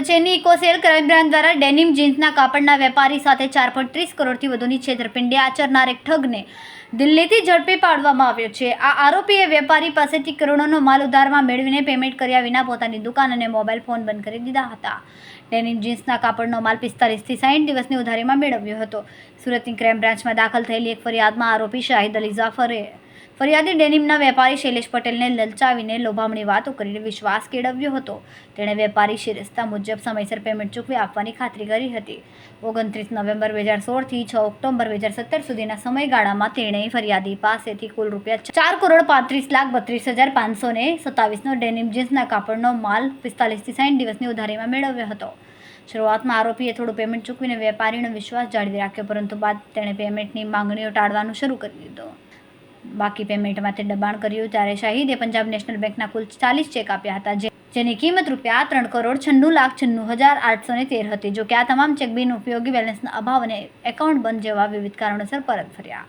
સુરતની eco cell crime branch દ્વારા denim જીન્સના કાપડના વેપારી સાથે 4.30 કરોડથી વધુની છેતરપિંડી આચરનાર એક ઠગને દિલ્હીથી ઝડપી પાડવામાં આવ્યો છે। આ આરોપીએ વેપારી પાસેથી કરોડોનો માલ ઉધારમાં મેળવીને પેમેન્ટ કર્યા વિના પોતાની દુકાન અને મોબાઈલ ફોન બંધ કરી દીધા હતા। ડેનિમ જીન્સના કાપડનો માલ 45 થી 60 દિવસની ઉધારીમાં મેળવ્યો હતો। સુરતની ક્રાઇમ બ્રાન્ચમાં દાખલ થયેલી એક ફરિયાદમાં આરોપી શાહિદ અલી જાફરે ફરિયાદી ડેનિમના વેપારી શૈલેષ પટેલને લલચાવીને લોભામણી વાતો કરીને વિશ્વાસ કેળવ્યો હતો। તેણે વેપારી શિરસ્તા મુજબ સમયસર પેમેન્ટ ચૂકવી આપવાની ખાતરી કરી હતી। 29 નવેમ્બર 2016 થી 6 ઓક્ટોબર 2017 સુધીના સમયગાળામાં તેણે ફરિયાદી પાસેથી કુલ રૂપિયા 4,35,32,527નો ડેનિમ જીન્સના કાપડનો માલ 45 થી 60 દિવસની ઉધારીમાં મેળવ્યો હતો। શરૂઆતમાં આરોપીએ થોડું પેમેન્ટ ચૂકવીને વેપારીનો વિશ્વાસ જાળવી રાખ્યો, પરંતુ બાદ તેણે પેમેન્ટની માંગણીઓ ટાળવાનું શરૂ કરી દીધું। બાકી પેમેન્ટ માટે દબાણ કર્યું ત્યારે શાહિદે પંજાબ નેશનલ બેંકના કુલ 40 ચેક આપ્યા હતા, જેની કિંમત રૂપિયા 3,96,96,813 હતી। જો કે આ તમામ ચેક બિનઉપયોગી, બેલેન્સના અભાવ અને એકાઉન્ટ બંધ જેવા વિવિધ કારણોસર પરત ફર્યા।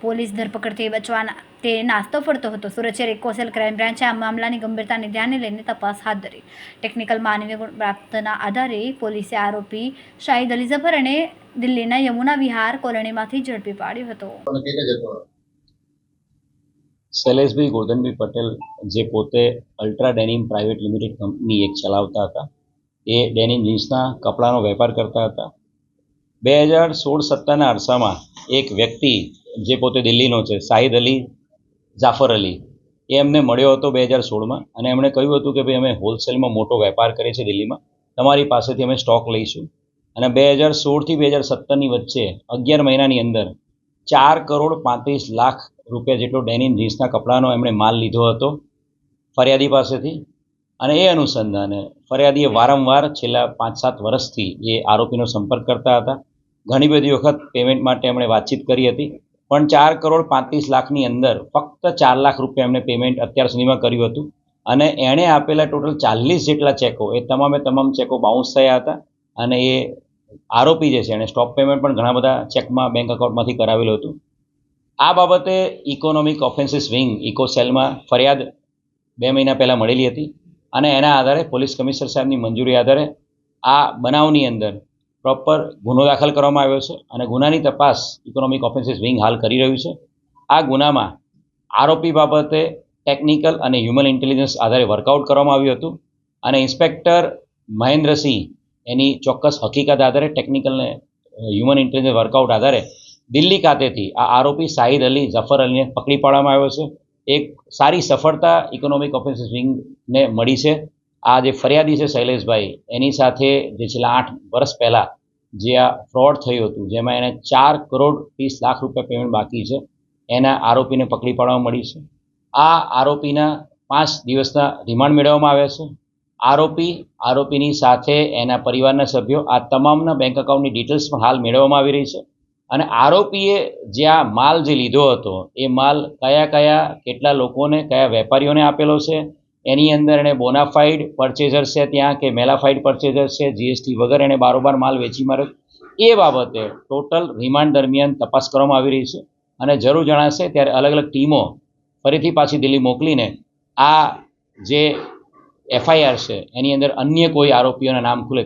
પોલીસ ધરપકડથી બચવાના તે નાસ્તો ફરતો હતો। સુરત શહેર ઇકોસેલ ક્રાઇમ બ્રાન્ચે આ મામલાની ગંભીરતાને ધ્યાને લઈને તપાસ હાથ ધરી। ટેકનિકલ માનવીય ગુણ પ્રાપ્તના આધારે પોલીસે આરોપી શાહિદ અલી જફર અને દિલ્હીના યમુના વિહાર કોલોનીમાંથી ઝડપી પાડ્યો હતો। શૈલેષભાઈ ગોરધનભાઈ પટેલ જે પોતે ultra denim private limited company એક ચલાવતા હતા, એ ડેનિમ જીન્સના કપડાનો વેપાર કરતા હતા। 2016-17ના અરસામાં એક વ્યક્તિ જે પોતે દિલ્હીનો છે, શાહિદ અલી જાફર અલી, એ એમને મળ્યો હતો 2016માં, અને એમણે કહ્યું હતું કે ભાઈ અમે હોલસેલમાં મોટો વેપાર કરીએ છીએ દિલ્હીમાં, તમારી પાસેથી અમે સ્ટોક લઈશું। અને 2016થી 2017ની વચ્ચે 11 મહિનાની અંદર 4,35,00,000 રૂપિયા જેટલો ડેનિમ જીન્સના કપડાનો એમણે માલ લીધો હતો ફરિયાદી પાસેથી। અને એ અનુસંધાને ફરિયાદીએ વારંવાર છેલ્લા 5-7 વર્ષથી એ આરોપીનો સંપર્ક કરતા હતા। ઘણી બધી વખત પેમેન્ટ માટે એમણે વાતચીત કરી હતી, પણ 4,35,00,000ની અંદર ફક્ત 4 લાખ રૂપિયા એમણે પેમેન્ટ અત્યાર સુધીમાં કર્યું હતું। અને એણે આપેલા ટોટલ 40 જેટલા ચેકો, એ તમામ ચેકો બાઉન્સ થયા હતા। અને એ આરોપી જે છે એણે સ્ટોપ પેમેન્ટ પણ ઘણા બધા ચેકમાં બેંક એકાઉન્ટમાંથી કરાવેલું હતું। આ બાબતે ઇકોનોમિક ઓફેન્સીસ વિંગ ઇકોસેલમાં ફરિયાદ 2 મહિના પહેલાં મળેલી હતી, અને એના આધારે પોલીસ કમિશનર સાહેબની મંજૂરી આધારે આ બનાવની અંદર પ્રોપર ગુનો દાખલ કરવામાં આવ્યો છે, અને ગુનાની તપાસ ઇકોનોમિક ઓફેન્સીસ વિંગ હાલ કરી રહ્યું છે। આ ગુનામાં આરોપી બાબતે ટેકનિકલ અને હ્યુમન ઇન્ટેલિજન્સ આધારે વર્કઆઉટ કરવામાં આવ્યું હતું, અને ઇન્સ્પેક્ટર મહેન્દ્રસિંહ એની ચોક્કસ હકીકત આધારે ટેકનિકલ અને હ્યુમન ઇન્ટેલિજન્સ વર્કઆઉટ આધારે દિલ્હી ખાતેથી આ આરોપી શાહિદ અલી જફર અલીને પકડી પાડવામાં આવ્યો છે। એક સારી સફળતા ઇકોનોમિક ઓફેન્સીસ વિંગને મળી છે। આ જે ફરિયાદી છે શૈલેષભાઈ, એની સાથે જે છેલ્લા 8 વર્ષ પહેલાં જે આ ફ્રોડ થયું હતું, જેમાં એને 4,30,00,000 રૂપિયા પેમેન્ટ બાકી છે, એના આરોપીને પકડી પાડવામાં મળી છે। આ આરોપીના 5 દિવસના રિમાન્ડ મેળવવામાં આવ્યા છે। આરોપીની સાથે એના પરિવારના સભ્યો, આ તમામના બેંક એકાઉન્ટની ડિટેલ્સ પણ હાલ મેળવવામાં આવી રહી છે। અને આરોપીએ જે આ માલ જે લીધો હતો, એ માલ કેટલા લોકોને, કયા વેપારીઓને આપેલો છે, એની અંદર એણે બોનાફાઇડ પરચેઝર છે ત્યાં કે મેલાફાઇડ પરચેઝર છે, જીએસટી વગર એણે બારોબાર માલ વેચી માર્યો, એ બાબતે ટોટલ રિમાન્ડ દરમિયાન તપાસ કરવામાં આવી રહી છે। અને જરૂર જણાશે ત્યારે અલગ અલગ ટીમો ફરીથી પાછી દિલ્હી મોકલીને આ જે એફઆઈઆર છે એની અંદર અન્ય કોઈ આરોપીઓના નામ ખુલે